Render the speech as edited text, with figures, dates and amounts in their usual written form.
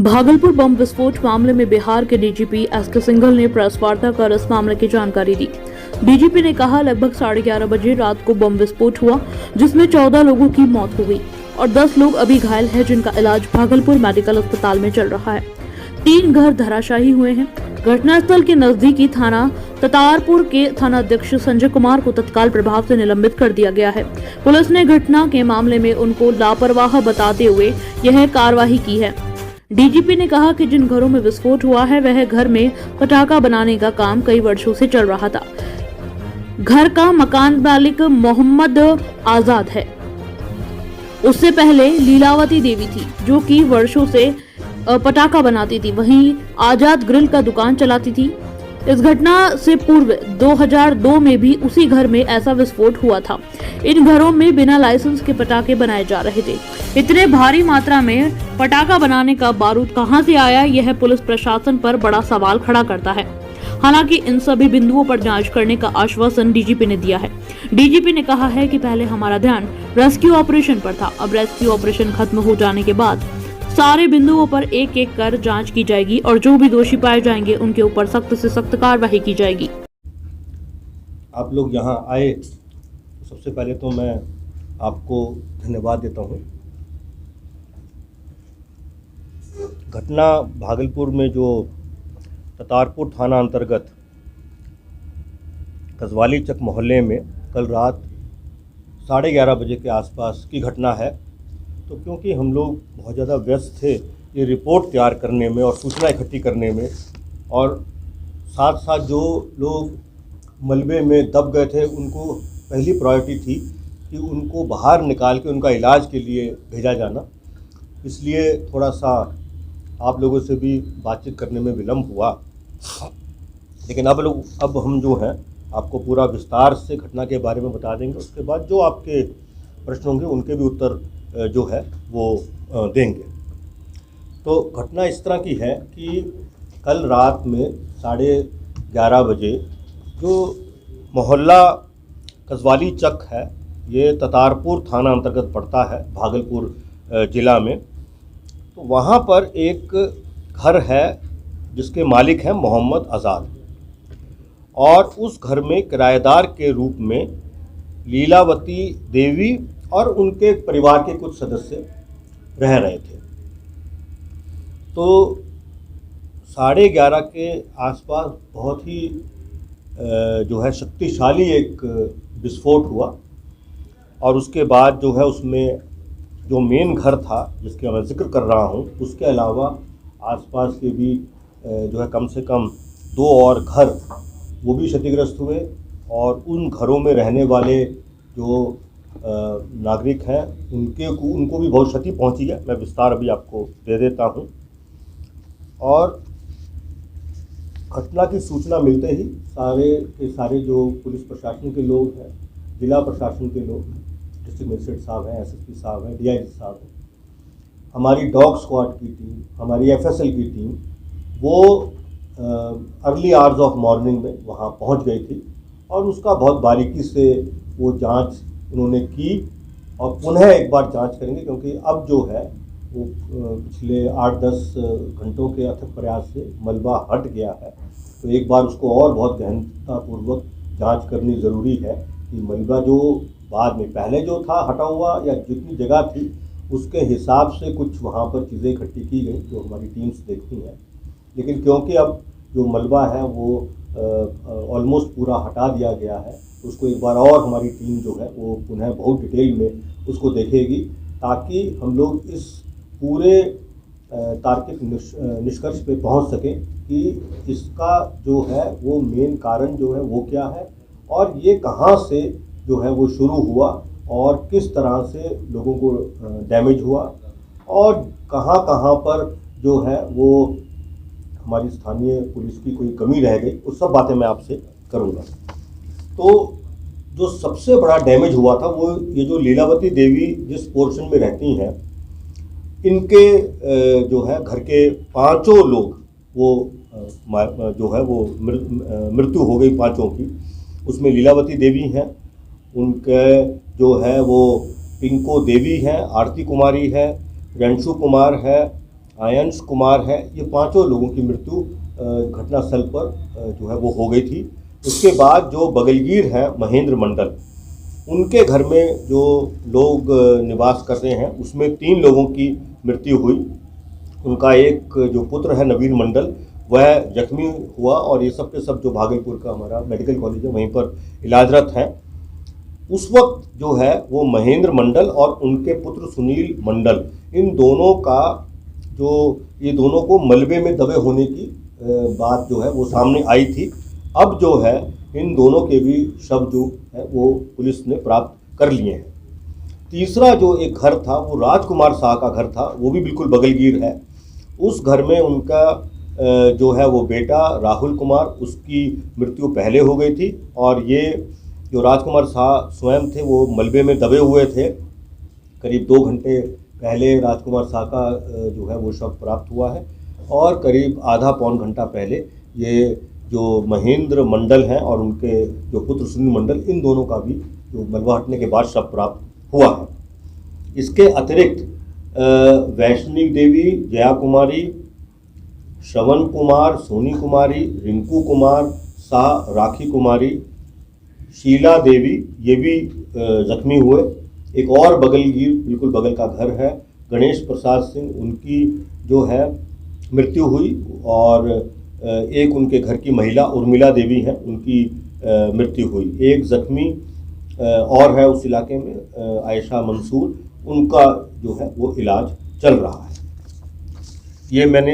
भागलपुर बम विस्फोट मामले में बिहार के डीजीपी एसके सिंघल ने प्रेस वार्ता कर इस मामले की जानकारी दी। डीजीपी ने कहा, लगभग 11:30 बजे रात को बम विस्फोट हुआ, जिसमें 14 लोगों की मौत हो गई और 10 लोग अभी घायल हैं, जिनका इलाज भागलपुर मेडिकल अस्पताल में चल रहा है। 3 घर धराशायी हुए हैं। घटनास्थल के नजदीकी थाना ततारपुर के थानाध्यक्ष संजय कुमार को तत्काल प्रभाव से निलंबित कर दिया गया है। पुलिस ने घटना के मामले में उनको लापरवाह बताते हुए यह कार्रवाई की है। डीजीपी ने कहा कि जिन घरों में विस्फोट हुआ है वह घर में पटाखा बनाने का काम कई वर्षों से चल रहा था। घर का मकान मालिक मोहम्मद आजाद है। उससे पहले लीलावती देवी थी, जो कि वर्षों से पटाखा बनाती थी। वहीं आजाद ग्रिल का दुकान चलाती थी। इस घटना से पूर्व 2002 में भी उसी घर में ऐसा विस्फोट हुआ था। इन घरों में बिना लाइसेंस के पटाखे बनाए जा रहे थे। इतने भारी मात्रा में पटाखा बनाने का बारूद कहां से आया, यह पुलिस प्रशासन पर बड़ा सवाल खड़ा करता है। हालांकि इन सभी बिंदुओं पर जांच करने का आश्वासन डीजीपी ने दिया है। डीजीपी ने कहा है कि पहले हमारा ध्यान रेस्क्यू ऑपरेशन पर था। अब रेस्क्यू ऑपरेशन खत्म हो जाने के बाद सारे बिंदुओं पर एक एक कर जांच की जाएगी और जो भी दोषी पाए जाएंगे उनके ऊपर सख्त से सख्त कार्रवाई की जाएगी। आप लोग यहाँ आए, सबसे पहले तो मैं आपको धन्यवाद देता हूँ। घटना भागलपुर में जो ततारपुर थाना अंतर्गत कजवाली चक मोहल्ले में कल रात 11:30 बजे के आसपास की घटना है। तो क्योंकि हम लोग बहुत ज़्यादा व्यस्त थे ये रिपोर्ट तैयार करने में और सूचना इकट्ठी करने में, और साथ साथ जो लोग मलबे में दब गए थे उनको पहली प्रायोरिटी थी कि उनको बाहर निकाल के उनका इलाज के लिए भेजा जाना, इसलिए थोड़ा सा आप लोगों से भी बातचीत करने में विलम्ब हुआ। लेकिन अब हम जो हैं आपको पूरा विस्तार से घटना के बारे में बता देंगे। उसके बाद जो आपके प्रश्न होंगे उनके भी उत्तर जो है वो देंगे। तो घटना इस तरह की है कि कल रात में 11:30 बजे जो मोहल्ला कजवाली चक है, ये ततारपुर थाना अंतर्गत पड़ता है भागलपुर ज़िला में। तो वहाँ पर एक घर है जिसके मालिक हैं मोहम्मद आज़ाद, और उस घर में किराएदार के रूप में लीलावती देवी और उनके परिवार के कुछ सदस्य रह रहे थे। तो 11:30 के आसपास बहुत ही जो है शक्तिशाली एक विस्फोट हुआ, और उसके बाद जो है उसमें जो मेन घर था जिसका मैं जिक्र कर रहा हूँ, उसके अलावा आसपास के भी जो है कम से कम 2 और घर वो भी क्षतिग्रस्त हुए, और उन घरों में रहने वाले जो नागरिक हैं उनको भी बहुत क्षति पहुंची है। मैं विस्तार अभी आपको दे देता हूं। और घटना की सूचना मिलते ही सारे के सारे जो पुलिस प्रशासन के लोग हैं, जिला प्रशासन के लोग, डिस्ट्रिक्ट मजिस्ट्रेट साहब हैं, एसएसपी साहब हैं, डीआईजी साहब हैं, हमारी डॉग स्क्वाड की टीम, हमारी एफएसएल की टीम, वो अर्ली आवर्स ऑफ मॉर्निंग में वहाँ पहुँच गई थी, और उसका बहुत बारीकी से वो जांच उन्होंने की, और पुनः एक बार जांच करेंगे, क्योंकि अब जो है वो पिछले 8-10 घंटों के अथक प्रयास से मलबा हट गया है। तो एक बार उसको और बहुत गहनतापूर्वक जांच करनी ज़रूरी है कि मलबा जो बाद में पहले जो था हटा हुआ या जितनी जगह थी उसके हिसाब से कुछ वहाँ पर चीज़ें इकट्ठी की गई जो हमारी टीम्स देखती हैं। लेकिन क्योंकि अब जो मलबा है वो ऑलमोस्ट पूरा हटा दिया गया है, उसको एक बार और हमारी टीम जो है वो पुनः बहुत डिटेल में उसको देखेगी, ताकि हम लोग इस पूरे तार्किक निष्कर्ष पे पहुंच सकें कि इसका जो है वो मेन कारण जो है वो क्या है, और ये कहां से जो है वो शुरू हुआ और किस तरह से लोगों को डैमेज हुआ, और कहां कहां पर जो है वो हमारी स्थानीय पुलिस की कोई कमी रह गई, वो सब बातें मैं आपसे करूंगा। तो जो सबसे बड़ा डैमेज हुआ था वो ये जो लीलावती देवी जिस पोर्शन में रहती हैं, इनके जो है घर के 5 लोग वो जो है वो मृत्यु हो गई 5 की। उसमें लीलावती देवी हैं, उनके जो है वो पिंको देवी हैं, आरती कुमारी है, रंशु कुमार है, आयंश कुमार है, ये पांचों लोगों की मृत्यु घटनास्थल पर जो है वो हो गई थी। उसके बाद जो बगलगीर है महेंद्र मंडल, उनके घर में जो लोग निवास करते हैं उसमें 3 लोगों की मृत्यु हुई। उनका एक जो पुत्र है नवीन मंडल, वह जख्मी हुआ और ये सब के सब जो भागलपुर का हमारा मेडिकल कॉलेज है वहीं पर इलाजरत हैं। उस वक्त जो है वो महेंद्र मंडल और उनके पुत्र सुनील मंडल, इन दोनों का जो ये दोनों को मलबे में दबे होने की बात जो है वो सामने आई थी। अब जो है इन दोनों के भी शव जो है वो पुलिस ने प्राप्त कर लिए हैं। तीसरा जो एक घर था वो राजकुमार शाह का घर था, वो भी बिल्कुल बगलगीर है। उस घर में उनका जो है वो बेटा राहुल कुमार, उसकी मृत्यु पहले हो गई थी और ये जो राजकुमार शाह स्वयं थे वो मलबे में दबे हुए थे। करीब 2 घंटे पहले राजकुमार शाह का जो है वो शव प्राप्त हुआ है और करीब आधा पौन घंटा पहले ये जो महेंद्र मंडल हैं और उनके जो पुत्र सुनील मंडल, इन दोनों का भी जो मलबा हटने के बाद शव प्राप्त हुआ है। इसके अतिरिक्त वैष्णवी देवी, जया कुमारी, श्रवण कुमार, सोनी कुमारी, रिंकू कुमार शाह, राखी कुमारी, शीला देवी, ये भी जख्मी हुए। एक और बगलगीर बिल्कुल बगल का घर है गणेश प्रसाद सिंह, उनकी जो है मृत्यु हुई और एक उनके घर की महिला उर्मिला देवी हैं, उनकी मृत्यु हुई। एक जख्मी और है उस इलाके में आयशा मंसूर, उनका जो है वो इलाज चल रहा है। ये मैंने